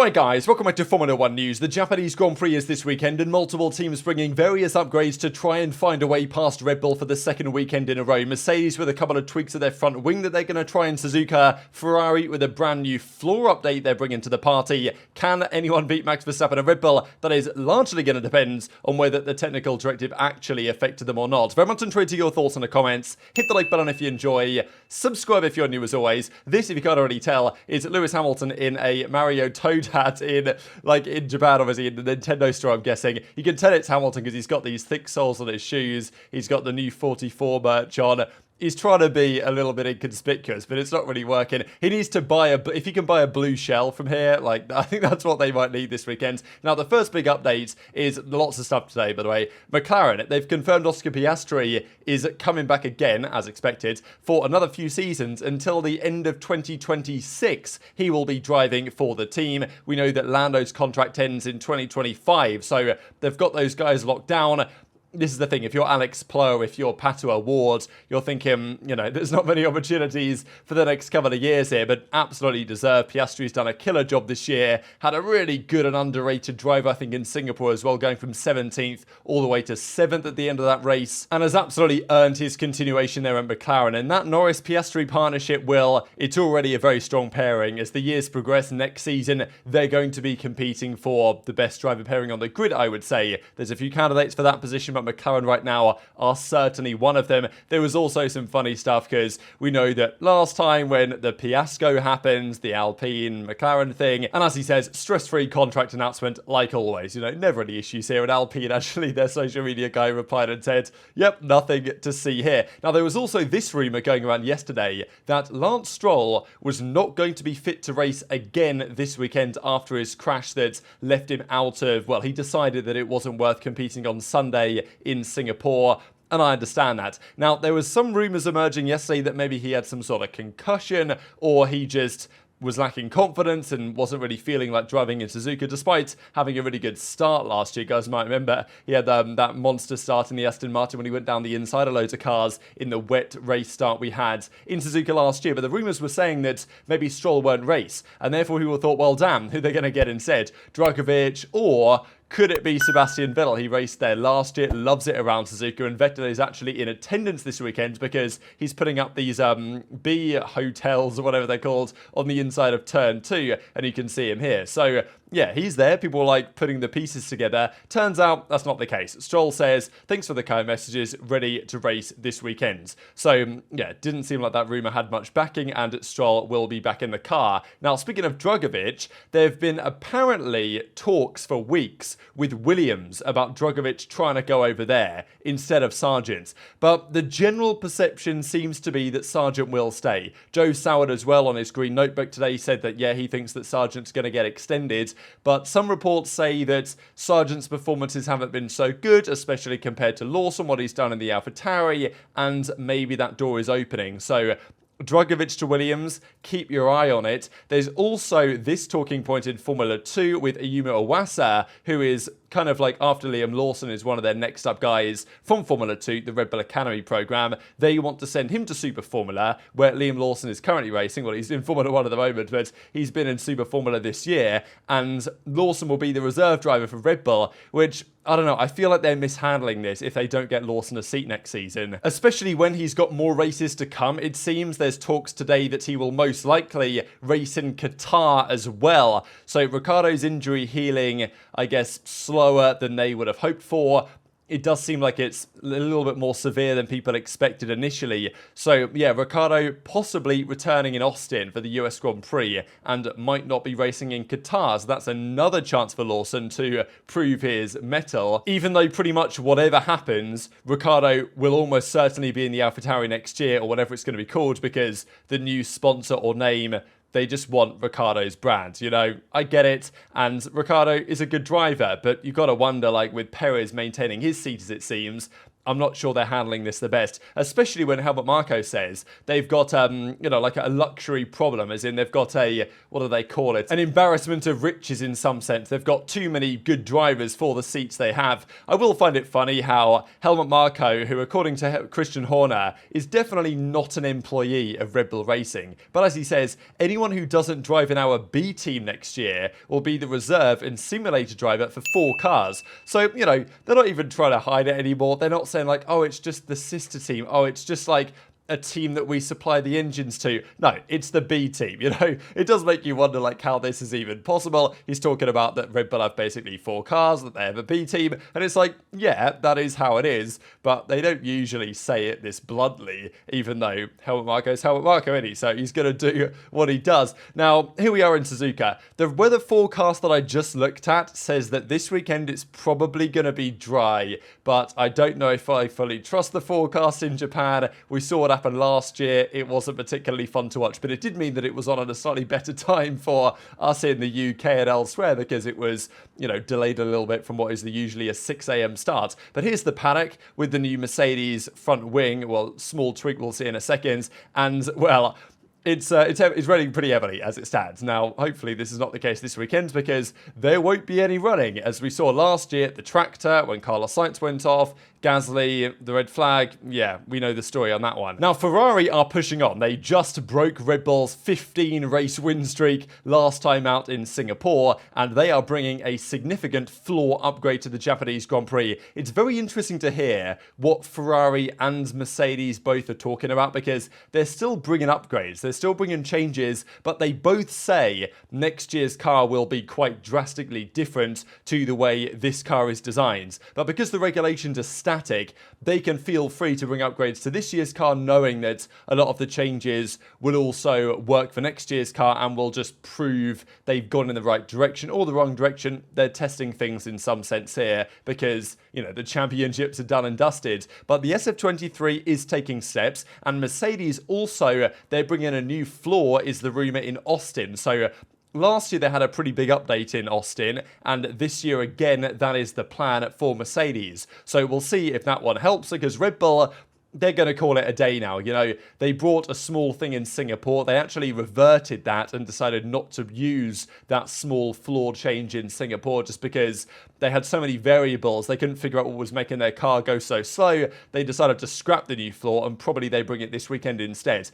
Alright guys, welcome back to Formula 1 News. The Japanese Grand Prix is this weekend and multiple teams bringing various upgrades to try and find a way past Red Bull for the second weekend in a row. Mercedes with a couple of tweaks to their front wing that they're going to try in Suzuka. Ferrari with a brand new floor update they're bringing to the party. Can anyone beat Max Verstappen and Red Bull? That is largely going to depend on whether the technical directive actually affected them or not. Very much enjoyed your thoughts in the comments. Hit the like button if you enjoy. Subscribe if you're new as always. This, if you can't already tell, is Lewis Hamilton in a Mario Toad hat in Japan, obviously, in the Nintendo store, I'm guessing. You can tell it's Hamilton because he's got these thick soles on his shoes. He's got the new 44 merch on. He's trying to be a little bit inconspicuous, but it's not really working. He needs to buy if he can buy a blue shell from here, I think that's what they might need this weekend. Now, the first big update is lots of stuff today, by the way. McLaren, they've confirmed Oscar Piastri is coming back again, as expected, for another few seasons until the end of 2026. He will be driving for the team. We know that Lando's contract ends in 2025, so they've got those guys locked down. This is the thing, if you're Alex Plough, if you're Pato Ward, you're thinking, there's not many opportunities for the next couple of years here, but absolutely deserved. Piastri's done a killer job this year, had a really good and underrated drive, I think, in Singapore as well, going from 17th all the way to 7th at the end of that race, and has absolutely earned his continuation there at McLaren. And that Norris-Piastri partnership it's already a very strong pairing. As the years progress next season, they're going to be competing for the best driver pairing on the grid, I would say. There's a few candidates for that position, but McLaren right now are certainly one of them. There was also some funny stuff because we know that last time when the fiasco happened, the Alpine McLaren thing, and as he says, stress-free contract announcement like always. Never any issues here. And Alpine, actually, their social media guy replied and said, yep, nothing to see here. Now, there was also this rumour going around yesterday that Lance Stroll was not going to be fit to race again this weekend after his crash that left him out of, he decided that it wasn't worth competing on Sunday in Singapore, and I understand that. Now, there was some rumours emerging yesterday that maybe he had some sort of concussion, or he just was lacking confidence and wasn't really feeling like driving in Suzuka, despite having a really good start last year. You guys might remember he had that monster start in the Aston Martin when he went down the inside of loads of cars in the wet race start we had in Suzuka last year. But the rumours were saying that maybe Stroll won't race, and therefore people thought, well, damn, who they're going to get instead? Drugovich, or could it be Sebastian Vettel? He raced there last year, loves it around Suzuka, and Vettel is actually in attendance this weekend because he's putting up these B hotels or whatever they're called on the inside of Turn 2, and you can see him here. So yeah, he's there. People were putting the pieces together. Turns out that's not the case. Stroll says, thanks for the kind messages, ready to race this weekend. So yeah, didn't seem like that rumour had much backing, and Stroll will be back in the car. Now, speaking of Drugovich, there have been apparently talks for weeks with Williams about Drugovich trying to go over there instead of Sargent. But the general perception seems to be that Sargent will stay. Joe Soward as well on his green notebook today said that, yeah, he thinks that Sargent's going to get extended. But some reports say that Sargent's performances haven't been so good, especially compared to Lawson, what he's done in the AlphaTauri, and maybe that door is opening. So Drugovich to Williams, keep your eye on it. There's also this talking point in Formula 2 with Ayumu Iwasa, who is kind of after Liam Lawson is one of their next up guys from Formula 2, the Red Bull Academy program. They want to send him to Super Formula, where Liam Lawson is currently racing. Well, he's in Formula 1 at the moment, but he's been in Super Formula this year, and Lawson will be the reserve driver for Red Bull, which, I don't know, I feel like they're mishandling this if they don't get Lawson a seat next season, especially when he's got more races to come. It seems there's talks today that he will most likely race in Qatar as well. So Ricciardo's injury healing, I guess, slower than they would have hoped for. It does seem like it's a little bit more severe than people expected initially. So, yeah, Ricciardo possibly returning in Austin for the US Grand Prix and might not be racing in Qatar. So that's another chance for Lawson to prove his mettle. Even though pretty much whatever happens, Ricciardo will almost certainly be in the AlphaTauri next year, or whatever it's going to be called, because the new sponsor or name, they just want Ricciardo's brand, I get it, and Ricciardo is a good driver, but you've got to wonder, with Perez maintaining his seat as it seems, I'm not sure they're handling this the best, especially when Helmut Marko says they've got, like a luxury problem, as in they've got what do they call it? An embarrassment of riches in some sense. They've got too many good drivers for the seats they have. I will find it funny how Helmut Marko, who according to Christian Horner, is definitely not an employee of Red Bull Racing. But as he says, anyone who doesn't drive in our B team next year will be the reserve and simulator driver for 4 cars. So, they're not even trying to hide it anymore. They're not saying like, oh, it's just the sister team. Oh, it's just like a team that we supply the engines to. No, it's the B team, It does make you wonder like how this is even possible. He's talking about that Red Bull have basically 4 cars, that they have a B team, and it's like, yeah, that is how it is, but they don't usually say it this bluntly, even though Helmut Marko is Helmut Marko, isn't he? So he's going to do what he does. Now, here we are in Suzuka. The weather forecast that I just looked at says that this weekend it's probably going to be dry, but I don't know if I fully trust the forecast in Japan. We saw what happened last year. It wasn't particularly fun to watch, but it did mean that it was on at a slightly better time for us in the UK and elsewhere, because it was, delayed a little bit from what is usually a 6 a.m. start. But here's the paddock with the new Mercedes front wing. Well, small tweak we'll see in a second. And, well, it's raining pretty heavily as it stands. Now, hopefully this is not the case this weekend, because there won't be any running. As we saw last year at the tractor when Carlos Sainz went off, Gasly, the red flag, yeah, we know the story on that one. Now, Ferrari are pushing on. They just broke Red Bull's 15-race win streak last time out in Singapore, and they are bringing a significant floor upgrade to the Japanese Grand Prix. It's very interesting to hear what Ferrari and Mercedes both are talking about, because they're still bringing upgrades, they're still bringing changes, but they both say next year's car will be quite drastically different to the way this car is designed. But because the regulations are static, they can feel free to bring upgrades to this year's car, knowing that a lot of the changes will also work for next year's car and will just prove they've gone in the right direction or the wrong direction. They're testing things in some sense here because, the championships are done and dusted. But the SF23 is taking steps, and Mercedes also, they're bringing a new floor, is the rumour, in Austin. So last year they had a pretty big update in Austin, and this year again that is the plan for Mercedes. So we'll see if that one helps, because Red Bull, they're going to call it a day now. They brought a small thing in Singapore. They actually reverted that and decided not to use that small floor change in Singapore just because they had so many variables. They couldn't figure out what was making their car go so slow. They decided to scrap the new floor, and probably they bring it this weekend instead.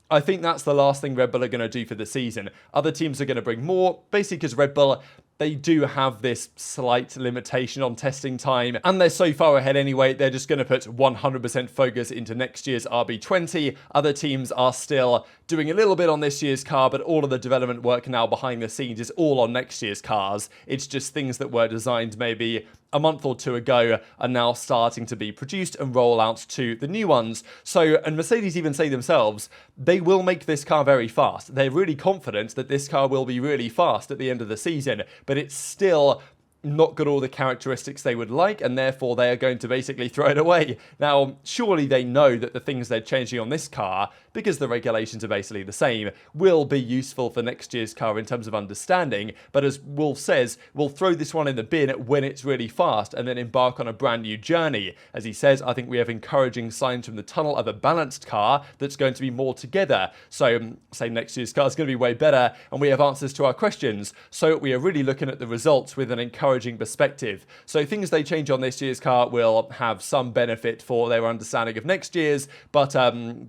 I think that's the last thing Red Bull are going to do for the season. Other teams are going to bring more, basically because Red Bull, they do have this slight limitation on testing time, and they're so far ahead anyway, they're just going to put 100% focus into next year's RB20. Other teams are still doing a little bit on this year's car, but all of the development work now behind the scenes is all on next year's cars. It's just things that were designed maybe a month or two ago are now starting to be produced and roll out to the new ones. So, and Mercedes even say themselves, they will make this car very fast. They're really confident that this car will be really fast at the end of the season, but it's still not got all the characteristics they would like, and therefore they are going to basically throw it away. Now, surely they know that the things they're changing on this car, because the regulations are basically the same, will be useful for next year's car in terms of understanding, but as Wolf says, we'll throw this one in the bin when it's really fast and then embark on a brand new journey. As he says, I think we have encouraging signs from the tunnel of a balanced car that's going to be more together. So, say next year's car is going to be way better, and we have answers to our questions. So we are really looking at the results with an encouraging perspective. So things they change on this year's car will have some benefit for their understanding of next year's, but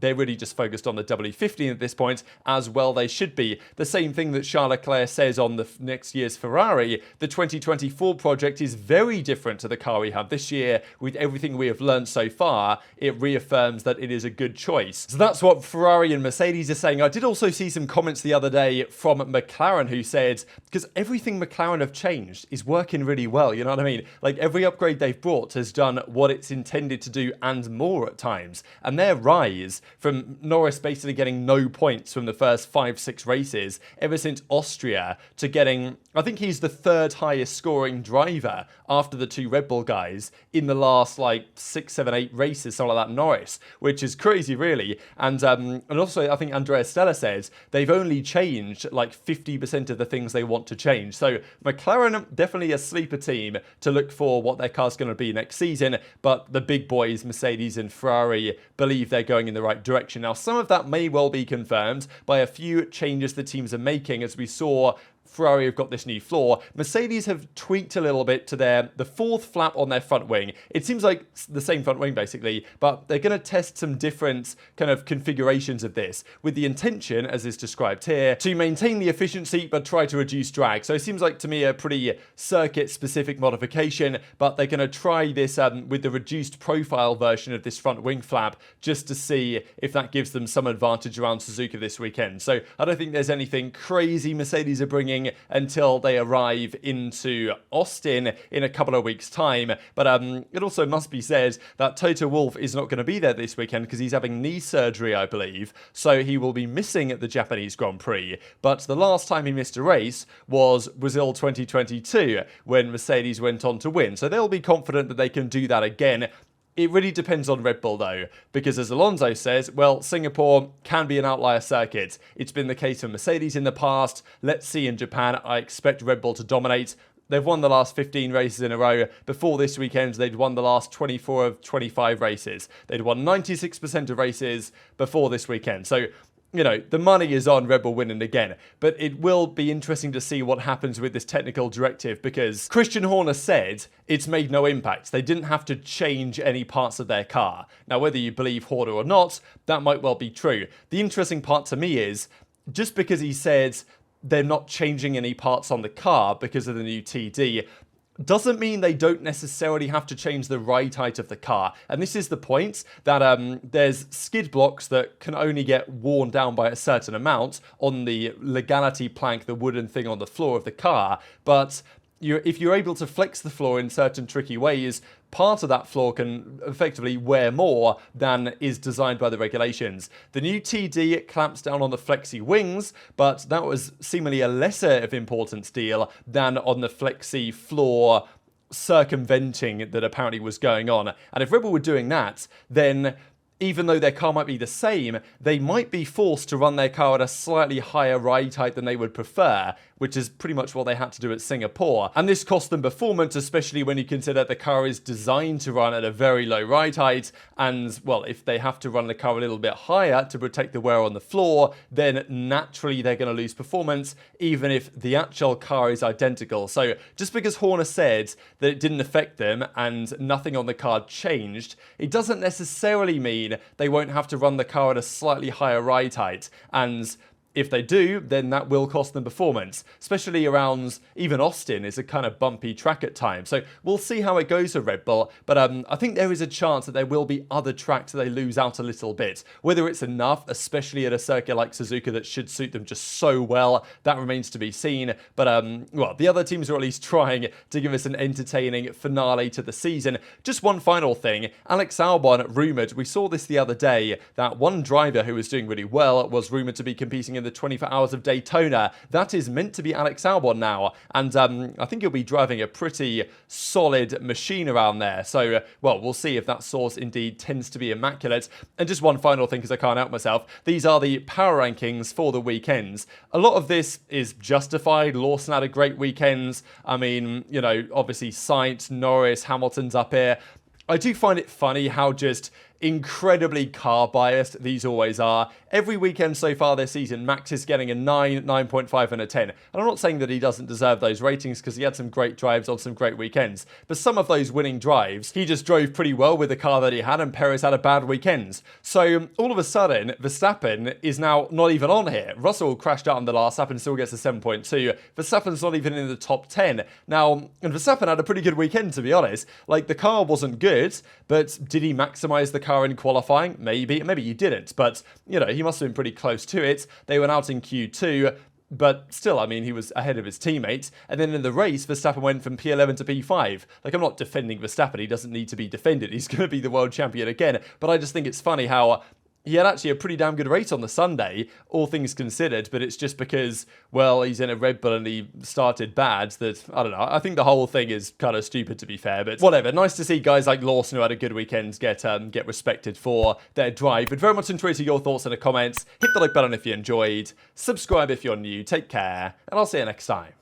they're really just focused on the W15 at this point, as well they should be. The same thing that Charles Leclerc says on the next year's Ferrari, the 2024 project is very different to the car we have this year. With everything we have learned so far, it reaffirms that it is a good choice. So that's what Ferrari and Mercedes are saying. I did also see some comments the other day from McLaren who said, because everything McLaren have changed is working really well, you know what I mean? Like, every upgrade they've brought has done what it's intended to do and more at times. And their rise from Norris Norris basically getting no points from the first 5-6 races ever since Austria to getting, I think he's the third highest scoring driver after the two Red Bull guys in the last like 6, 7, 8 races, something like that, Norris, which is crazy really. And also I think Andrea Stella says they've only changed like 50% of the things they want to change. So McLaren, definitely a sleeper team to look for what their car's going to be next season, but the big boys, Mercedes and Ferrari, believe they're going in the right direction. Now, some of that may well be confirmed by a few changes the teams are making, as we saw Ferrari have got this new floor. Mercedes have tweaked a little bit to the fourth flap on their front wing. It seems like the same front wing basically, but they're going to test some different kind of configurations of this with the intention, as is described here, to maintain the efficiency but try to reduce drag. So it seems like to me a pretty circuit-specific modification, but they're going to try this with the reduced profile version of this front wing flap just to see if that gives them some advantage around Suzuka this weekend. So I don't think there's anything crazy Mercedes are bringing until they arrive into Austin in a couple of weeks' time. But it also must be said that Toto Wolff is not going to be there this weekend because he's having knee surgery, I believe. So he will be missing the Japanese Grand Prix. But the last time he missed a race was Brazil 2022 when Mercedes went on to win. So they'll be confident that they can do that again. It really depends on Red Bull though, because as Alonso says, well, Singapore can be an outlier circuit. It's been the case for Mercedes in the past. Let's see in Japan. I expect Red Bull to dominate. They've won the last 15 races in a row. Before this weekend, they'd won the last 24 of 25 races. They'd won 96% of races before this weekend. So, you know, the money is on Red Bull winning again, but it will be interesting to see what happens with this technical directive because Christian Horner said it's made no impact. They didn't have to change any parts of their car. Now, whether you believe Horner or not, that might well be true. The interesting part to me is just because he said they're not changing any parts on the car because of the new TD, doesn't mean they don't necessarily have to change the ride height of the car. And this is the point that there's skid blocks that can only get worn down by a certain amount on the legality plank, the wooden thing on the floor of the car. But if you're able to flex the floor in certain tricky ways, part of that floor can effectively wear more than is designed by the regulations. The new TD clamps down on the flexi wings, but that was seemingly a lesser of importance deal than on the flexi floor circumventing that apparently was going on. And if Red Bull were doing that, then even though their car might be the same, they might be forced to run their car at a slightly higher ride height than they would prefer, which is pretty much what they had to do at Singapore. And this cost them performance, especially when you consider the car is designed to run at a very low ride height. And, well, if they have to run the car a little bit higher to protect the wear on the floor, then naturally they're going to lose performance, even if the actual car is identical. So just because Horner said that it didn't affect them and nothing on the car changed, it doesn't necessarily mean they won't have to run the car at a slightly higher ride height. And if they do, then that will cost them performance, especially around even Austin is a kind of bumpy track at times. So we'll see how it goes for Red Bull. But I think there is a chance that there will be other tracks that they lose out a little bit. Whether it's enough, especially at a circuit like Suzuka that should suit them just so well, that remains to be seen. But well, the other teams are at least trying to give us an entertaining finale to the season. Just one final thing, Alex Albon rumoured, we saw this the other day, that one driver who was doing really well was rumoured to be competing in the 24 Hours of Daytona. That is meant to be Alex Albon now, and I think he'll be driving a pretty solid machine around there. So, well, we'll see if that source indeed tends to be immaculate. And just one final thing, because I can't help myself. These are the power rankings for the weekends. A lot of this is justified. Lawson had a great weekend. I mean, you know, obviously Sainz, Norris, Hamilton's up here. I do find it funny how just incredibly car biased these always are. Every weekend so far this season, Max is getting a 9, 9.5 and a 10. And I'm not saying that he doesn't deserve those ratings because he had some great drives on some great weekends. But some of those winning drives, he just drove pretty well with the car that he had, and Perez had a bad weekend. So all of a sudden, Verstappen is now not even on here. Russell crashed out on the last lap and still gets a 7.2. Verstappen's not even in the top 10. Now, and Verstappen had a pretty good weekend, to be honest. Like, the car wasn't good, but did he maximize the car in qualifying? Maybe he didn't, but you know, he must have been pretty close to it. They went out in Q2, but still, I mean, he was ahead of his teammates. And then in the race, Verstappen went from P11 to P5. Like, I'm not defending Verstappen. He doesn't need to be defended. He's going to be the world champion again. But I just think it's funny how he had actually a pretty damn good race on the Sunday, all things considered, but it's just because, well, he's in a Red Bull and he started bad that, I don't know, I think the whole thing is kind of stupid to be fair, but whatever. Nice to see guys like Lawson who had a good weekend get respected for their drive. But very much enjoyed your thoughts in the comments. Hit the like button if you enjoyed, subscribe if you're new, take care, and I'll see you next time.